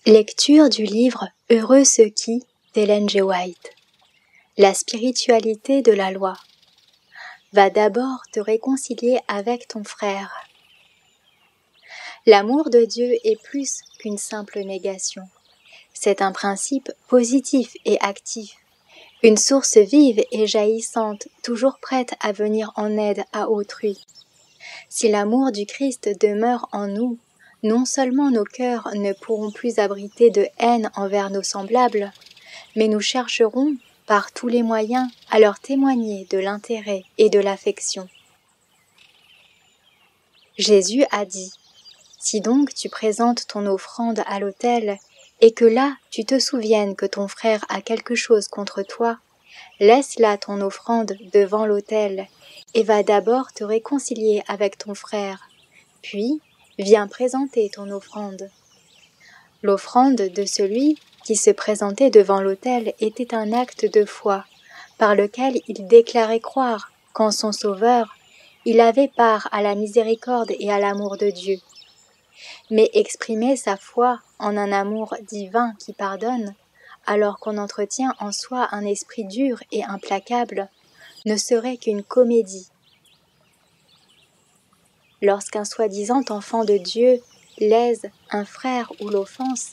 Lecture du livre Heureux ceux qui d'Ellen G. White. La spiritualité de la loi. Va d'abord te réconcilier avec ton frère. L'amour de Dieu est plus qu'une simple négation. C'est un principe positif et actif, une source vive et jaillissante, toujours prête à venir en aide à autrui. Si l'amour du Christ demeure en nous, non seulement nos cœurs ne pourront plus abriter de haine envers nos semblables, mais nous chercherons, par tous les moyens, à leur témoigner de l'intérêt et de l'affection. Jésus a dit : « Si donc tu présentes ton offrande à l'autel, et que là tu te souviennes que ton frère a quelque chose contre toi, laisse là ton offrande devant l'autel, et va d'abord te réconcilier avec ton frère, puis viens présenter ton offrande. » L'offrande de celui qui se présentait devant l'autel était un acte de foi, par lequel il déclarait croire qu'en son Sauveur, il avait part à la miséricorde et à l'amour de Dieu. Mais exprimer sa foi en un amour divin qui pardonne, alors qu'on entretient en soi un esprit dur et implacable, ne serait qu'une comédie. Lorsqu'un soi-disant enfant de Dieu lèse un frère ou l'offense,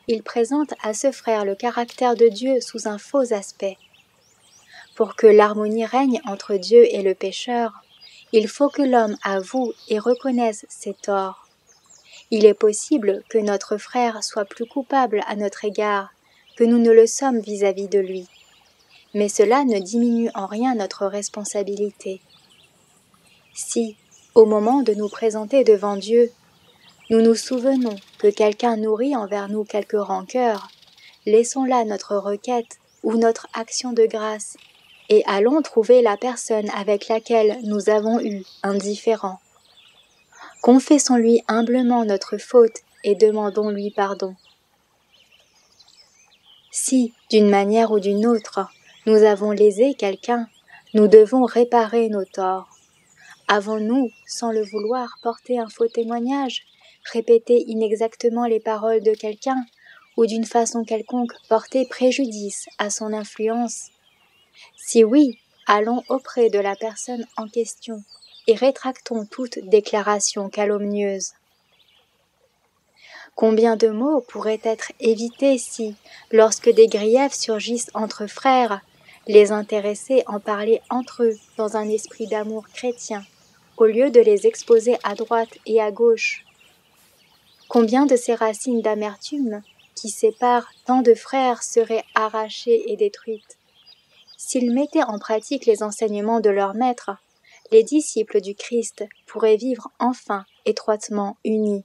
il présente à ce frère le caractère de Dieu sous un faux aspect. Pour que l'harmonie règne entre Dieu et le pécheur, il faut que l'homme avoue et reconnaisse ses torts. Il est possible que notre frère soit plus coupable à notre égard que nous ne le sommes vis-à-vis de lui. Mais cela ne diminue en rien notre responsabilité. Si, au moment de nous présenter devant Dieu, nous nous souvenons que quelqu'un nourrit envers nous quelque rancœur, laissons là notre requête ou notre action de grâce et allons trouver la personne avec laquelle nous avons eu un différend. Confessons-lui humblement notre faute et demandons-lui pardon. Si, d'une manière ou d'une autre, nous avons lésé quelqu'un, nous devons réparer nos torts. Avons-nous, sans le vouloir, porté un faux témoignage, répété inexactement les paroles de quelqu'un, ou d'une façon quelconque porté préjudice à son influence? Si oui, allons auprès de la personne en question et rétractons toute déclaration calomnieuse. Combien de maux pourraient être évités si, lorsque des griefs surgissent entre frères, les intéressés en parlaient entre eux dans un esprit d'amour chrétien, au lieu de les exposer à droite et à gauche? Combien de ces racines d'amertume qui séparent tant de frères seraient arrachées et détruites? S'ils mettaient en pratique les enseignements de leur maître, les disciples du Christ pourraient vivre enfin étroitement unis.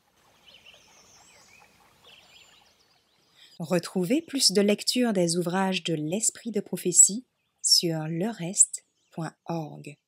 Retrouvez plus de lectures des ouvrages de l'Esprit de prophétie sur lerest.org.